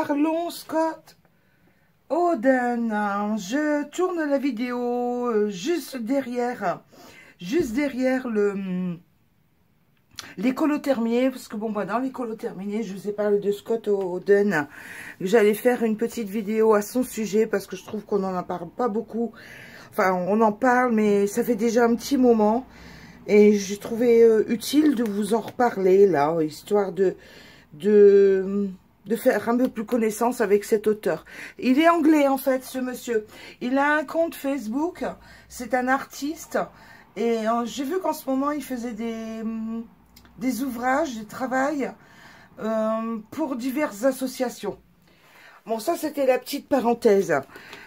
Parlons Scott Oden. Je tourne la vidéo juste derrière les colothermiers, parce que bon, bah, dans les colothermiers, je vous ai parlé de Scott Oden. J'allais faire une petite vidéo à son sujet, parce que je trouve qu'on n'en parle pas beaucoup. Enfin, on en parle, mais ça fait déjà un petit moment. Et j'ai trouvé utile de vous en reparler, là, histoire de faire un peu plus connaissance avec cet auteur. Il est anglais, en fait, ce monsieur. Il a un compte Facebook, c'est un artiste. Et j'ai vu qu'en ce moment, il faisait des ouvrages, des travails pour diverses associations. Bon, ça, c'était la petite parenthèse.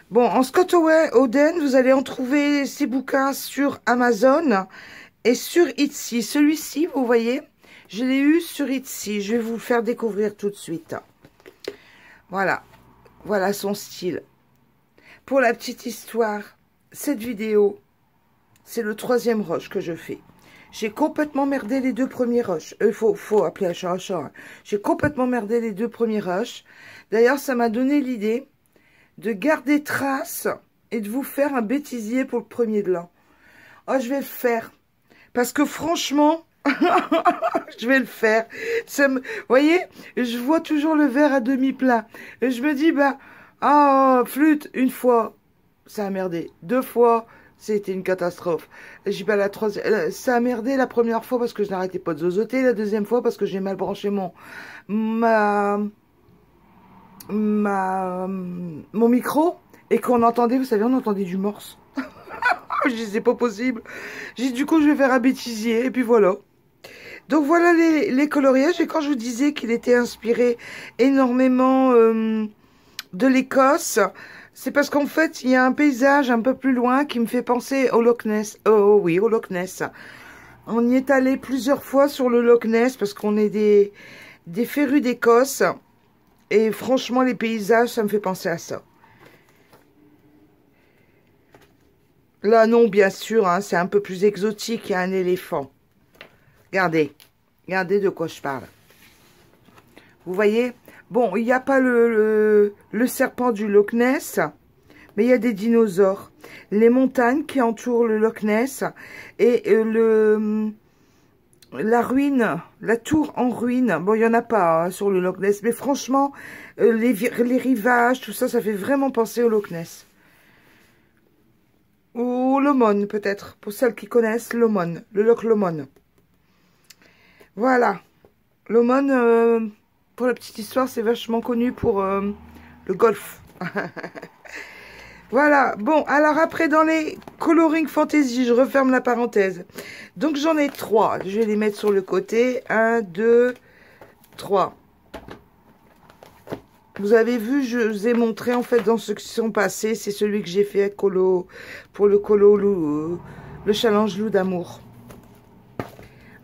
Bon, en Scott Oden, vous allez en trouver ses bouquins sur Amazon et sur Etsy. Celui-ci, vous voyez, je l'ai eu sur Etsy. Je vais vous le faire découvrir tout de suite. Voilà. Voilà son style. Pour la petite histoire, cette vidéo, c'est le 3e rush que je fais. J'ai complètement merdé les 2 premiers rushs. Faut appeler un chat un chat. Hein. J'ai complètement merdé les 2 premiers rushs. D'ailleurs, ça m'a donné l'idée de garder trace et de vous faire un bêtisier pour le premier de l'an. Oh, je vais le faire. Parce que franchement, je vais le faire. Vous voyez, je vois toujours le verre à demi plein. Et je me dis, bah, ah, flûte, une fois, ça a merdé. 2 fois, c'était une catastrophe. J'ai pas la 3e. Ça a merdé la première fois parce que je n'arrêtais pas de zozoter. La 2e fois parce que j'ai mal branché mon micro. Et qu'on entendait, vous savez, on entendait du morse. Je disais, c'est pas possible. J'ai dit, du coup, je vais faire un bêtisier. Et puis voilà. Donc voilà les coloriages. Et quand je vous disais qu'il était inspiré énormément de l'Écosse, c'est parce qu'en fait, il y a un paysage un peu plus loin qui me fait penser au Loch Ness. Oh oui, au Loch Ness. On y est allé plusieurs fois sur le Loch Ness parce qu'on est des férus d'Écosse. Et franchement, les paysages, ça me fait penser à ça. Là, non, bien sûr, hein, c'est un peu plus exotique. Il y a un éléphant. Regardez. Regardez de quoi je parle. Vous voyez? Bon, il n'y a pas le serpent du Loch Ness, mais il y a des dinosaures. Les montagnes qui entourent le Loch Ness et la ruine, la tour en ruine. Bon, il n'y en a pas hein, sur le Loch Ness, mais franchement, les rivages, tout ça, ça fait vraiment penser au Loch Ness. Ou Lomond, peut-être, pour celles qui connaissent Lomond, le Loch Lomond. Voilà. Lomond, pour la petite histoire, c'est vachement connu pour le golf. Voilà. Bon, alors après, dans les coloring fantasy, je referme la parenthèse. Donc, j'en ai 3. Je vais les mettre sur le côté. 1, 2, 3. Vous avez vu, je vous ai montré, en fait, dans ceux qui sont passés, c'est celui que j'ai fait pour le le challenge loup d'amour.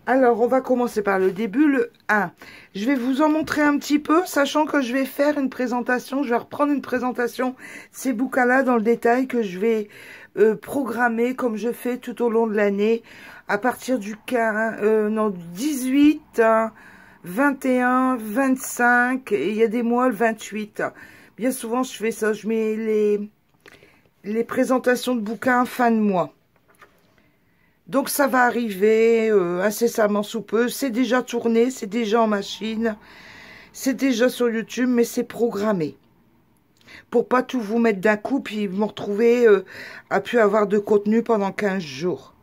Alors, on va commencer par le début, le 1. Je vais vous en montrer un petit peu, sachant que je vais faire une présentation. Je vais reprendre une présentation de ces bouquins-là dans le détail que je vais programmer comme je fais tout au long de l'année. À partir du 18, 21, 25, et il y a des mois le 28. Bien souvent, je fais ça. Je mets les présentations de bouquins fin de mois. Donc, ça va arriver incessamment sous peu. C'est déjà tourné, c'est déjà en machine. C'est déjà sur YouTube, mais c'est programmé. Pour pas tout vous mettre d'un coup, puis me retrouver à plus avoir de contenu pendant 15 jours.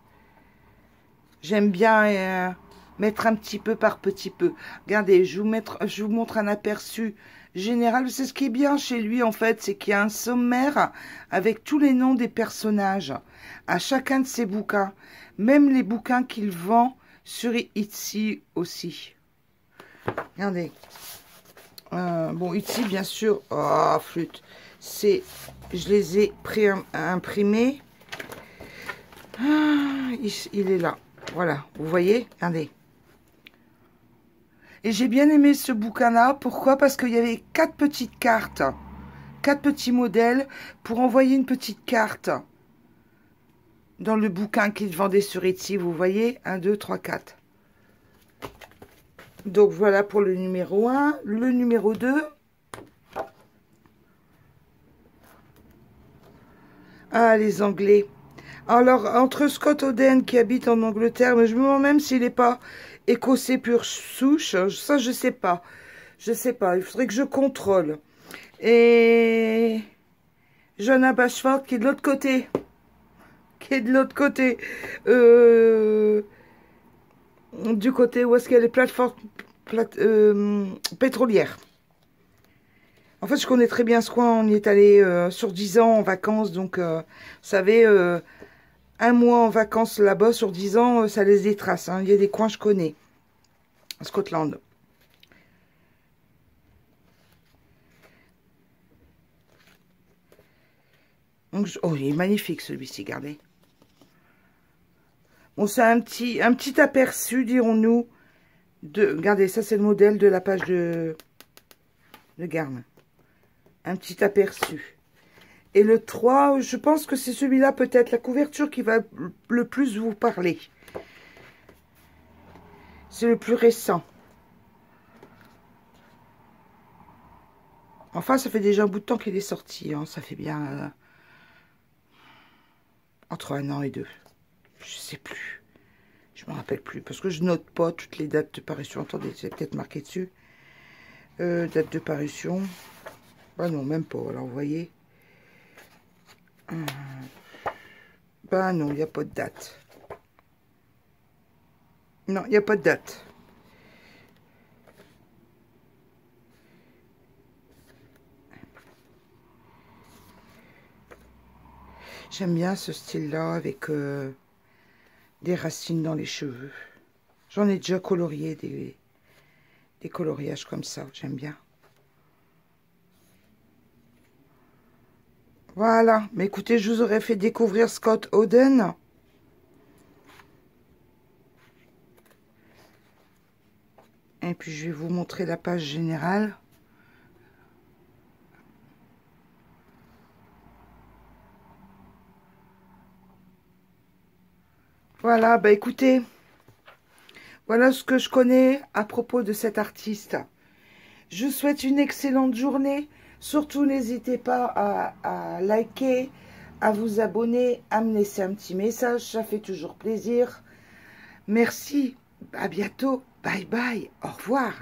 J'aime bien mettre un petit peu par petit peu. Regardez, je vous montre un aperçu général. C'est ce qui est bien chez lui, en fait, c'est qu'il y a un sommaire avec tous les noms des personnages à chacun de ses bouquins. Même les bouquins qu'il vend sur Etsy aussi. Regardez. Bon, Etsy, bien sûr. Oh, flûte. Je les ai imprimés. Ah, il est là. Voilà, vous voyez? Regardez. Et j'ai bien aimé ce bouquin-là. Pourquoi? Parce qu'il y avait 4 petites cartes. 4 petits modèles pour envoyer une petite carte. Dans le bouquin qu'il vendait sur Etsy, vous voyez, 1, 2, 3, 4. Donc voilà pour le numéro 1. Le numéro 2. Ah, les Anglais. Alors, entre Scott Oden qui habite en Angleterre, mais je me demande même s'il n'est pas écossais pur souche. Ça, je sais pas. Je sais pas. Il faudrait que je contrôle. Et Joanna Bashford qui est de l'autre côté. Qui est de l'autre côté. Du côté où est-ce qu'il y a les plateformes pétrolières. En fait, je connais très bien ce coin. On y est allé sur 10 ans en vacances. Donc, vous savez, un mois en vacances là-bas sur 10 ans, ça laisse des traces. Hein. Il y a des coins que je connais. Scotland. Donc, oh, il est magnifique celui-ci, regardez. Bon, c'est un petit aperçu, dirons-nous, de... Regardez, ça c'est le modèle de la page de Garn. Un petit aperçu. Et le 3, je pense que c'est celui-là peut-être, la couverture qui va le plus vous parler. C'est le plus récent. Enfin, ça fait déjà un bout de temps qu'il est sorti. Hein. Ça fait bien entre 1 an et 2. Je sais plus. Je me rappelle plus. Parce que je note pas toutes les dates de parution. Attendez, c'est peut-être marqué dessus. Date de parution. Bah non, même pas. Alors, vous voyez. Bah non, il n'y a pas de date. Non, il n'y a pas de date. J'aime bien ce style-là avec des racines dans les cheveux. J'en ai déjà colorié des coloriages comme ça. J'aime bien. Voilà. Mais écoutez, je vous aurais fait découvrir Scott Oden. Et puis, je vais vous montrer la page générale. Voilà, bah écoutez, voilà ce que je connais à propos de cet artiste. Je vous souhaite une excellente journée. Surtout, n'hésitez pas à liker, à vous abonner, à me laisser un petit message. Ça fait toujours plaisir. Merci, à bientôt. Bye bye, au revoir.